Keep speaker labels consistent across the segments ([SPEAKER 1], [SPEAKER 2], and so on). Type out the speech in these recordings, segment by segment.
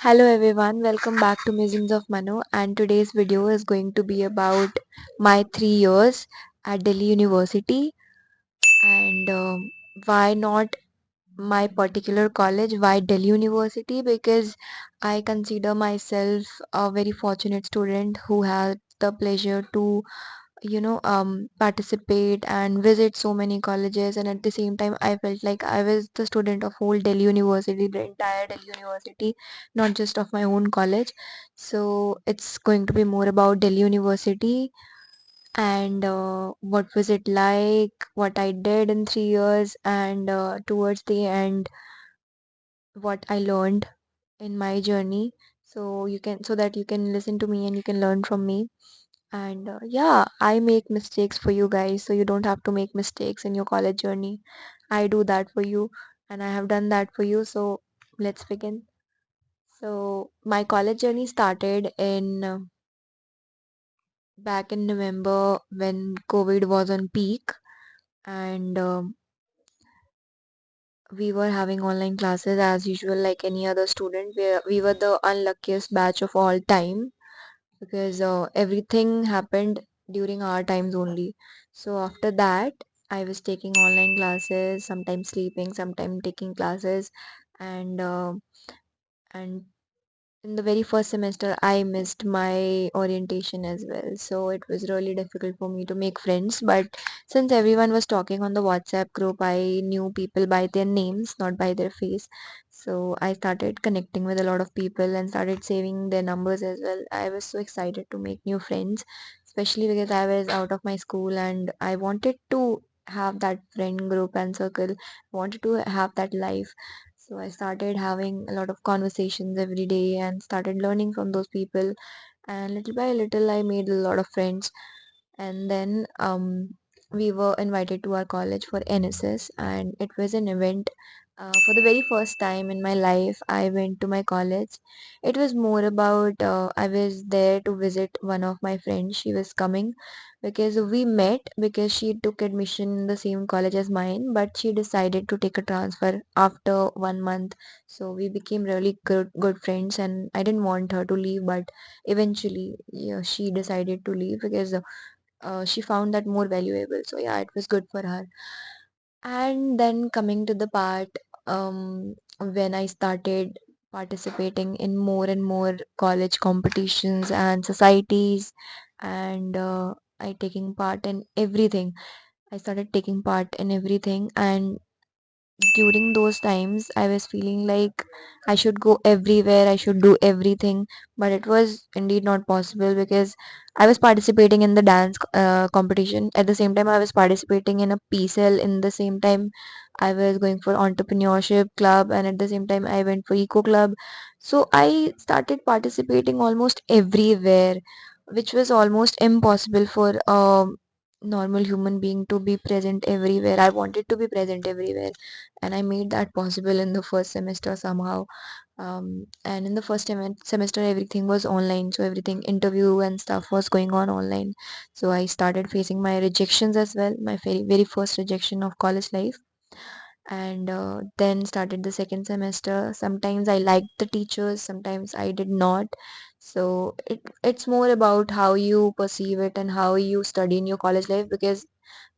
[SPEAKER 1] Hello everyone, welcome back to Musings of Manu, and today's video is going to be about my 3 years at Delhi University and why not my particular college, why Delhi University, because I consider myself a very fortunate student who had the pleasure to participate and visit so many colleges, and at the same time I felt like I was the student of whole Delhi University, the entire Delhi University, not just of my own college. So it's going to be more about Delhi University and what was it like, what I did in 3 years, and towards the end what I learned in my journey, so that you can listen to me and you can learn from me. And yeah, I make mistakes for you guys, so you don't have to make mistakes in your college journey. I do that for you, and I have done that for you. So let's begin. So my college journey started in back in November when COVID was on peak, and we were having online classes as usual, like any other student. We were the unluckiest batch of all time because everything happened during our times only. So after that, I was taking online classes, sometimes sleeping, sometimes taking classes, and and in the very first semester, I missed my orientation as well. So it was really difficult for me to make friends. But since everyone was talking on the WhatsApp group, I knew people by their names, not by their face. So I started connecting with a lot of people and started saving their numbers as well. I was so excited to make new friends, especially because I was out of my school and I wanted to have that friend group and circle, wanted to have that life. So I started having a lot of conversations every day and started learning from those people. And little by little, I made a lot of friends. And then we were invited to our college for NSS, and it was an event. For the very first time in my life, I went to my college. It was more about I was there to visit one of my friends. She was coming because we met because she took admission in the same college as mine, but she decided to take a transfer after 1 month. So we became really good friends, and I didn't want her to leave, but eventually, yeah, she decided to leave because she found that more valuable. So yeah, it was good for her. And then coming to the part when I started participating in more and more college competitions and societies, and I taking part in everything. I started taking part in everything, and during those times I was feeling like I should go everywhere, I should do everything, but it was indeed not possible because I was participating in the dance competition. At the same time, I was participating in a PCL. In the same time, I was going for entrepreneurship club, and at the same time, I went for eco club. So I started participating almost everywhere, which was almost impossible for a normal human being to be present everywhere. I wanted to be present everywhere, and I made that possible in the first semester somehow. And in the first semester, everything was online, so everything, interview and stuff, was going on online. So I started facing my rejections as well, my very first rejection of college life. And then started the second semester. Sometimes I liked the teachers, sometimes I did not. So it's more about how you perceive it and how you study in your college life, because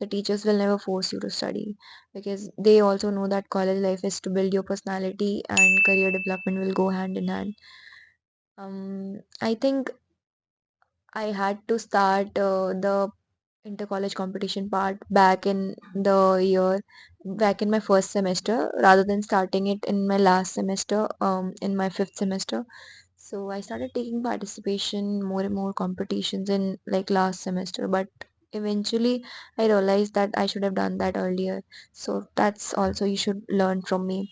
[SPEAKER 1] the teachers will never force you to study, because they also know that college life is to build your personality and career development will go hand in hand. I think I had to start the inter-college competition part back in my first semester, rather than starting it in my last semester, in my fifth semester. So I started taking participation more and more competitions in like last semester, but eventually I realized that I should have done that earlier. So that's also you should learn from me.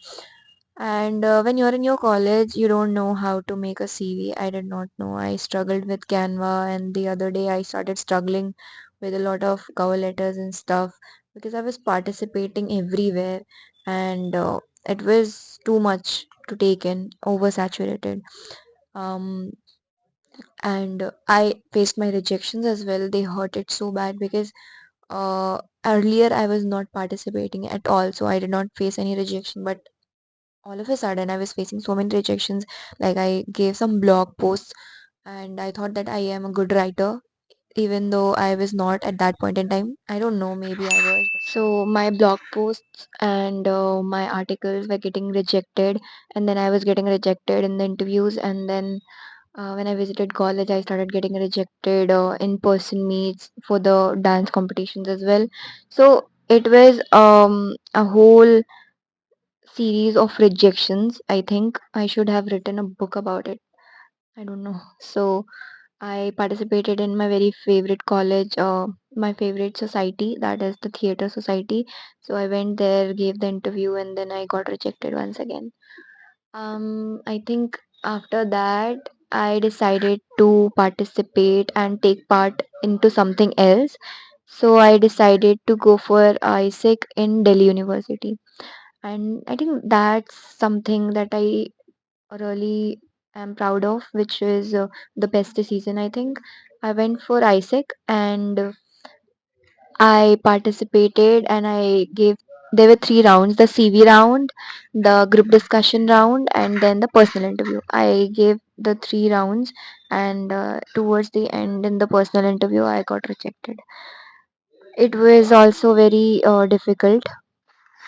[SPEAKER 1] And when you're in your college, you don't know how to make a CV. I did not know. I struggled with Canva, and the other day I started struggling with a lot of cover letters and stuff because I was participating everywhere, and it was too much to take in, oversaturated. Um, and I faced my rejections as well. They hurt it so bad because earlier I was not participating at all, so I did not face any rejection. But all of a sudden I was facing so many rejections. Like I gave some blog posts and I thought that I am a good writer, even though I was not at that point in time. I don't know, maybe I was. So my blog posts and my articles were getting rejected, and then I was getting rejected in the interviews, and then when I visited college, I started getting rejected in person meets for the dance competitions as well. So it was a whole series of rejections. I think I should have written a book about it. I don't know. So I participated in my very favorite college, my favorite society, that is the theater society. So I went there, gave the interview, and then I got rejected once again. I think after that, I decided to participate and take part into something else. So I decided to go for ISAC in Delhi University, and I think that's something that I really am proud of, which is the best decision. I think I went for ISAC and I participated and I gave. There were three rounds: the CV round, the group discussion round, and then the personal interview. I gave the three rounds, and towards the end, in the personal interview, I got rejected. It was also very difficult.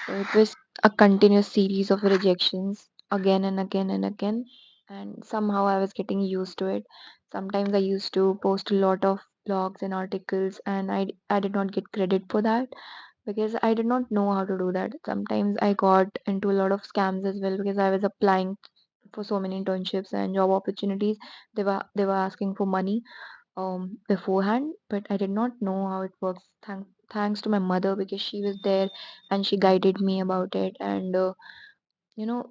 [SPEAKER 1] So it was a continuous series of rejections again and again and again. And somehow I was getting used to it. Sometimes I used to post a lot of blogs and articles, and I did not get credit for that because I did not know how to do that. Sometimes I got into a lot of scams as well because I was applying for so many internships and job opportunities. They were asking for money beforehand, but I did not know how it works. Thanks to my mother because she was there and she guided me about it. And you know,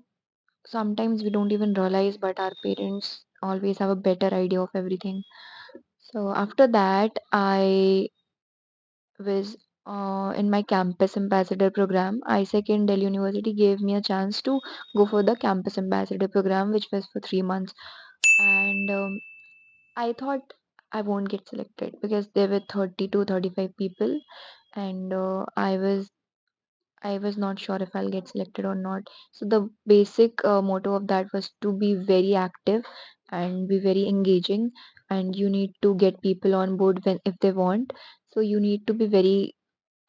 [SPEAKER 1] sometimes we don't even realize, but our parents always have a better idea of everything. So after that, I was in my campus ambassador program. ISEC in Delhi University gave me a chance to go for the campus ambassador program, which was for 3 months. And I thought I won't get selected because there were 30 to 35 people, and I was not sure if I'll get selected or not. So the basic motto of that was to be very active and be very engaging, and you need to get people on board when if they want. So you need to be very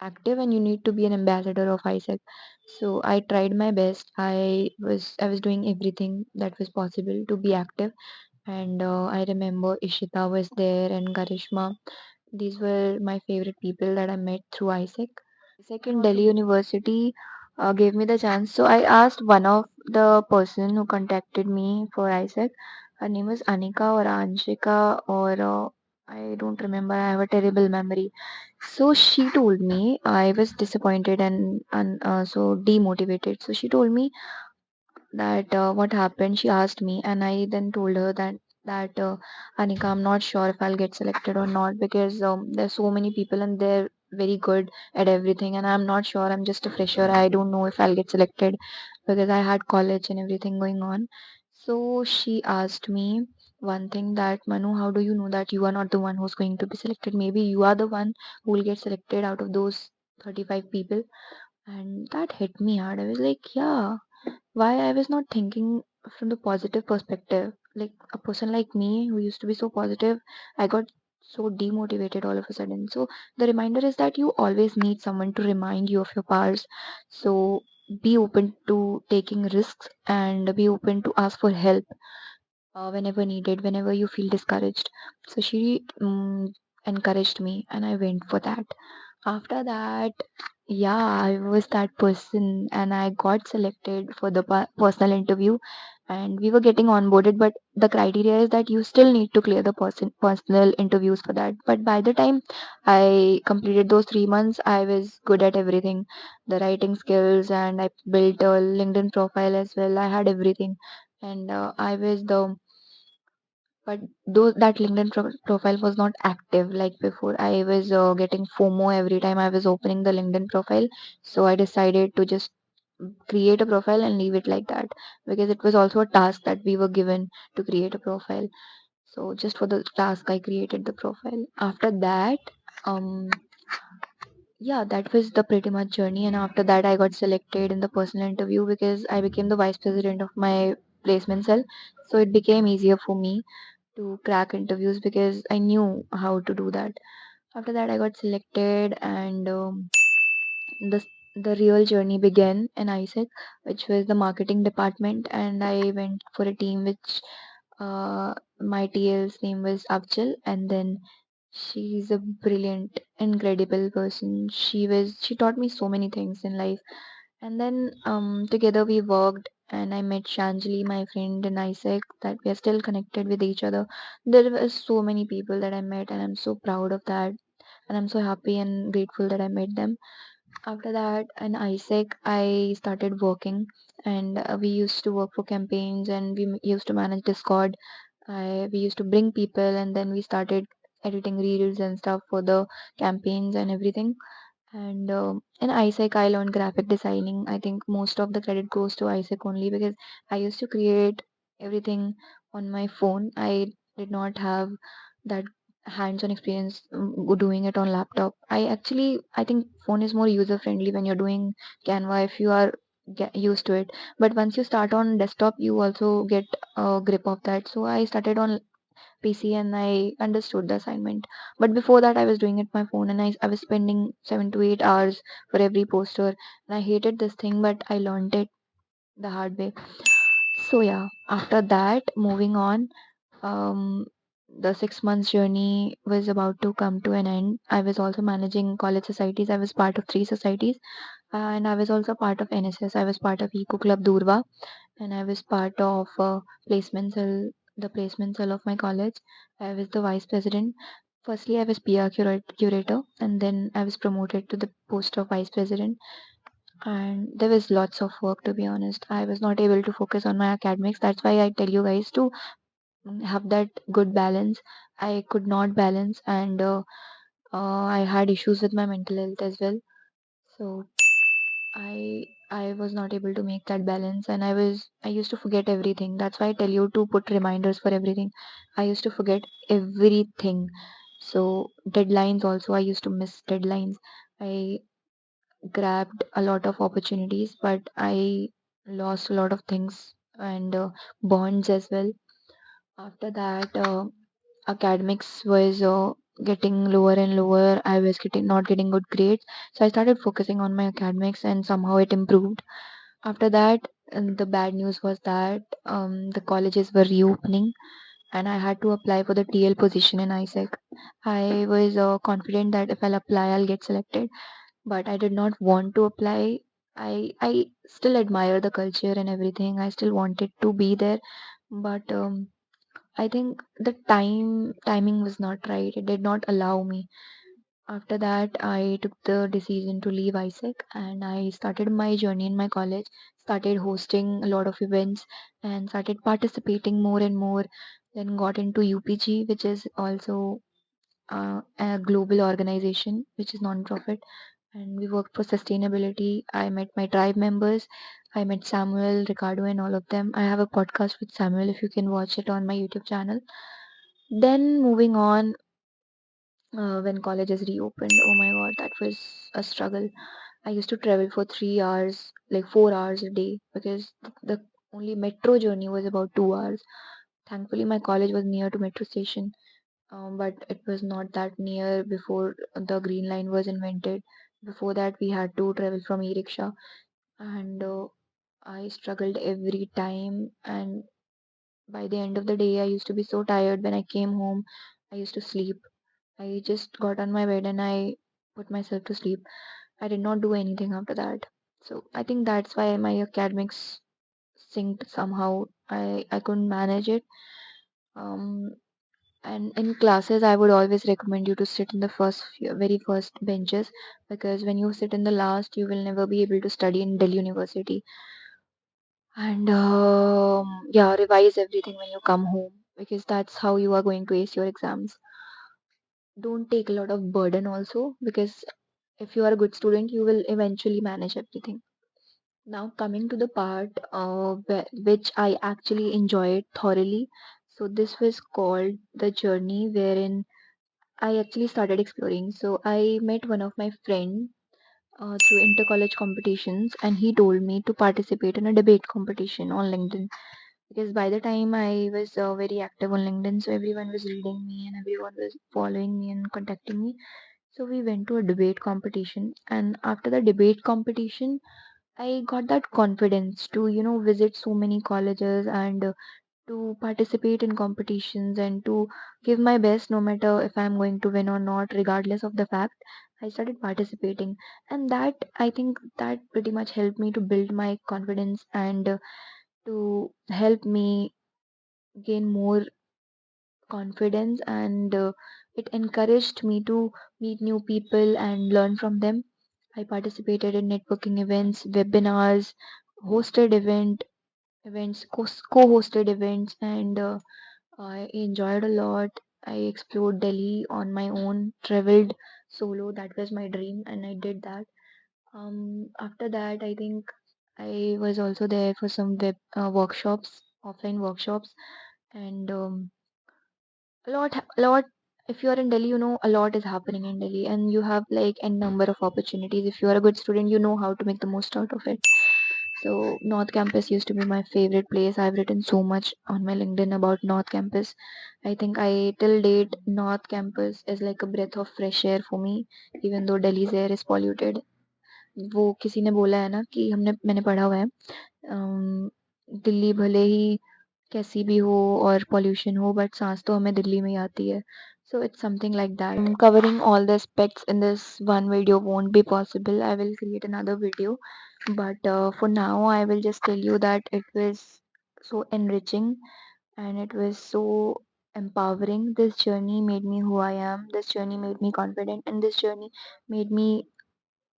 [SPEAKER 1] active and you need to be an ambassador of ISEC. So I tried my best. I was doing everything that was possible to be active, and I remember Ishita was there and Garishma. These were my favorite people that I met through ISEC. Second, Delhi University gave me the chance. So I asked one of the person who contacted me for ISEC. Her name was Anika or Anshika or I don't remember. I have a terrible memory. So she told me I was disappointed and so demotivated. So she told me that what happened. She asked me, and I then told her that Anika, I'm not sure if I'll get selected or not because there's so many people and they're very good at everything, and I'm not sure. I'm just a fresher. I don't know if I'll get selected because I had college and everything going on. So she asked me one thing that Manu, how do you know that you are not the one who's going to be selected? Maybe you are the one who will get selected out of those 35 people. And that hit me hard. I was like, yeah, why I was not thinking from the positive perspective. Like a person like me who used to be so positive, I got so demotivated all of a sudden. So the reminder is that you always need someone to remind you of your powers. So be open to taking risks and be open to ask for help whenever needed, whenever you feel discouraged. So she encouraged me and I went for that. After that, yeah, I was that person and I got selected for the personal interview and we were getting onboarded. But the criteria is that you still need to clear the personal interviews for that. But by the time I completed those 3 months, I was good at everything, the writing skills, and I built a LinkedIn profile as well. I had everything, and I was the but though that LinkedIn profile was not active like before. I was getting FOMO every time I was opening the LinkedIn profile. So I decided to just create a profile and leave it like that because it was also a task that we were given to create a profile. So just for the task, I created the profile. After that, um, Yeah, that was the pretty much journey. And after that, I got selected in the personal interview because I became the vice president of my placement cell. So it became easier for me to crack interviews because I knew how to do that. After that, I got selected, and the the real journey began in ISAC, which was the marketing department, and I went for a team which my TL's name was Avchal, and then she's a brilliant, incredible person. She taught me so many things in life, and then together we worked. And I met Shanjali, my friend in ISAC, that we are still connected with each other. There were so many people that I met, and I'm so proud of that. And I'm so happy and grateful that I met them. After that, in ISEC, I started working, and we used to work for campaigns, and used to manage Discord. We used to bring people, and then we started editing reels and stuff for the campaigns and everything. And in ISEC, I learned graphic designing. I think most of the credit goes to ISEC only because I used to create everything on my phone. I did not have that hands-on experience doing it on laptop. I think phone is more user friendly when you're doing Canva if you are get used to it. But once you start on desktop, you also get a grip of that. So I started on PC and I understood the assignment. But before that, I was doing it my phone, and I was spending 7 to 8 hours for every poster. And I hated this thing, but I learned it the hard way. So yeah, after that, moving on, um, the 6 months journey was about to come to an end. I was also managing college societies. I was part of three societies, and I was also part of NSS. I was part of Eco Club Durva, and I was part of placement cell, the placement cell of my college. I was the vice president. Firstly, I was PR curator, and then I was promoted to the post of vice president. And there was lots of work, to be honest. I was not able to focus on my academics. That's why I tell you guys to have that good balance. I could not balance, and I had issues with my mental health as well. So I was not able to make that balance, and I used to forget everything. That's why I tell you to put reminders for everything. I used to forget everything. So deadlines also, I used to miss deadlines. I grabbed a lot of opportunities, but I lost a lot of things, and bonds as well. After that, academics was getting lower and lower. I was getting not getting good grades, so I started focusing on my academics, and somehow it improved. After that, the bad news was that the colleges were reopening, and I had to apply for the TL position in ISEC. I was confident that if I'll apply, I'll get selected, but I did not want to apply. I still admire the culture and everything. I still wanted to be there, but I think the timing was not right. It did not allow me. After that, I took the decision to leave ISEC, and I started my journey in my college, started hosting a lot of events, and started participating more and more. Then got into UPG, which is also a global organization, which is non-profit, and we worked for sustainability. I met my tribe members. I met Samuel, Ricardo, and all of them. I have a podcast with Samuel if you can watch it on my YouTube channel. Then moving on, when colleges reopened, oh my god, that was a struggle. I used to travel for 3 hours, like 4 hours a day, because the only metro journey was about 2 hours. Thankfully, my college was near to metro station, but it was not that near before the green line was invented. Before that, we had to travel from e-rickshaw, and I struggled every time. And by the end of the day, I used to be so tired. When I came home, I used to sleep. I just got on my bed and I put myself to sleep. I did not do anything after that. So I think that's why my academics synced somehow. I couldn't manage it. Um, and in classes, I would always recommend you to sit in the very first benches, because when you sit in the last, you will never be able to study in Delhi University. And yeah, revise everything when you come home, because that's how you are going to ace your exams. Don't take a lot of burden also, because if you are a good student, you will eventually manage everything. Now, coming to the part which I actually enjoyed thoroughly. So, this was called the journey, wherein I actually started exploring. So I met one of my friend through inter-college competitions, and he told me to participate in a debate competition on LinkedIn. Because by the time I was very active on LinkedIn, so everyone was reading me and everyone was following me and contacting me. So we went to a debate competition, and after the debate competition, I got that confidence to, visit so many colleges and to participate in competitions and to give my best no matter if I'm going to win or not, regardless of the fact. I started participating, and that I think that pretty much helped me to build my confidence and to help me gain more confidence, and it encouraged me to meet new people and learn from them. I participated in networking events, webinars, hosted events, co-hosted events, and I enjoyed a lot. I explored Delhi on my own, traveled solo. That was my dream, and I did that. After that, I think I was also there for some web workshops, offline workshops, and a lot. If you are in Delhi, a lot is happening in Delhi, and you have like a number of opportunities. If you are a good student, you know how to make the most out of it. So North Campus used to be my favorite place. I've written so much on my LinkedIn about North Campus. I think I till date North Campus is like a breath of fresh air for me, even though Delhi's air is polluted. वो किसी ने बोला है ना कि हमने मैंने पढ़ा हुआ है दिल्ली भले ही कैसी भी हो और पॉल्यूशन हो बट सांस तो हमें दिल्ली में ही आती है. So it's something like that. Covering all the aspects in this one video won't be possible. I will create another video, but for now I will just tell you that it was so enriching and it was so empowering. This journey made me who I am. This journey made me confident, and this journey made me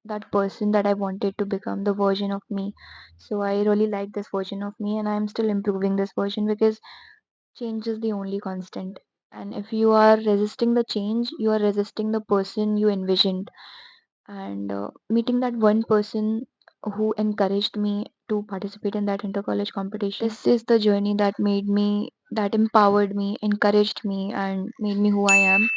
[SPEAKER 1] that person that I wanted to become, the version of me. So I really like this version of me, and I'm still improving this version because change is the only constant. And if you are resisting the change, you are resisting the person you envisioned. And meeting that one person who encouraged me to participate in that inter college competition, this is the journey that made me, that empowered me, encouraged me, and made me who I am.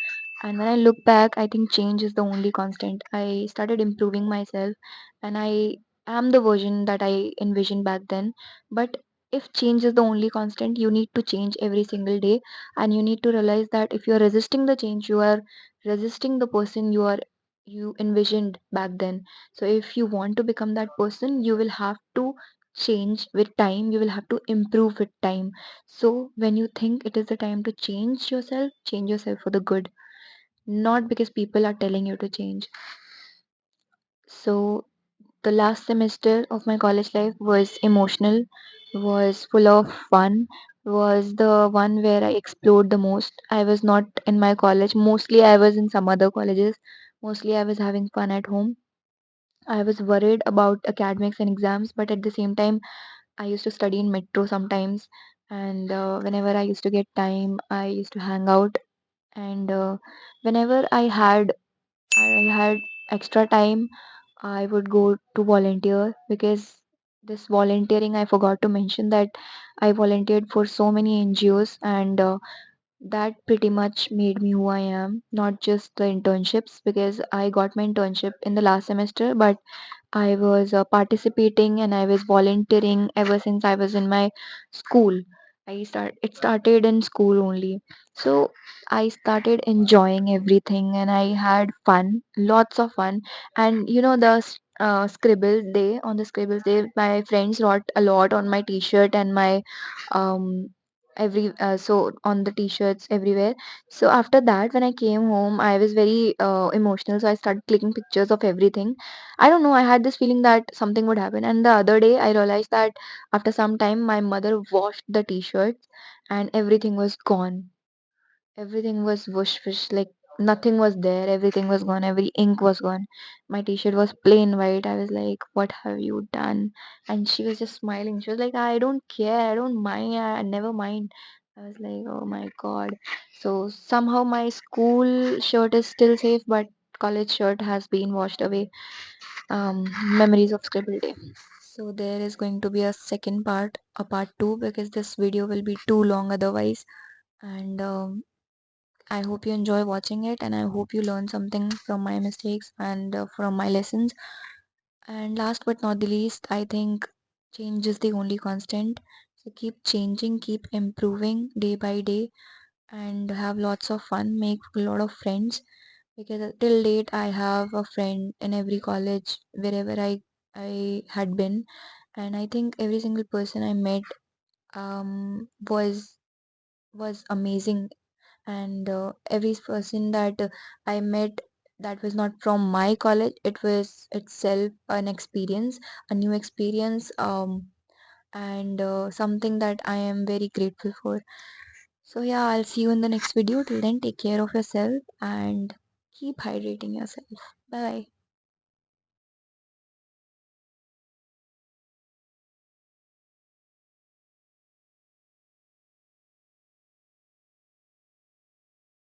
[SPEAKER 1] And when I look back, I think change is the only constant. I started improving myself, and I am the version that I envisioned back then. But if change is the only constant, you need to change every single day, and you need to realize that if you are resisting the change, you are resisting the person you envisioned back then. So if you want to become that person, you will have to change with time, you will have to improve with time. So when you think it is the time to change yourself for the good, not because people are telling you to change. So the last semester of my college life was emotional, was full of fun, was the one where I explored the most. I was not in my college, mostly I was in some other colleges. Mostly I was having fun at home. I was worried about academics and exams, but at the same time, I used to study in metro sometimes. And whenever I used to get time, I used to hang out. And whenever I had extra time, I would go to volunteer because this volunteering, I forgot to mention that I volunteered for so many NGOs, and that pretty much made me who I am. Not just the internships, because I got my internship in the last semester, but I was participating and I was volunteering ever since I was in my school. It started in school only. So I started enjoying everything and I had fun, lots of fun. And Scribble day, on the Scribbles day, my friends wrote a lot on my t-shirt and my um every so on the t-shirts everywhere. So after that, when I came home, I was very emotional, so I started clicking pictures of everything. I don't know, I had this feeling that something would happen. And the other day, I realized that after some time, my mother washed the t shirts and everything was gone. Everything was whoosh whoosh, like nothing was there. Everything was gone. Every ink was gone. My t shirt was plain white. I was like, what have you done? And she was just smiling. She was like, I don't care. I don't mind. I never mind. I was like, oh my god. So somehow my school shirt is still safe, but college shirt has been washed away. Memories of Scribble Day. So there is going to be a second part, a part two, because this video will be too long otherwise. And I hope you enjoy watching it, and I hope you learn something from my mistakes and from my lessons. And last but not the least, I think change is the only constant. So keep changing, keep improving day by day, and have lots of fun, make a lot of friends, because till date I have a friend in every college wherever I had been. And I think every single person I met was amazing. And every person that I met that was not from my college, it was itself an experience, a new experience, and something that I am very grateful for. So yeah, I'll see you in the next video. Till then, take care of yourself and keep hydrating yourself. Bye bye.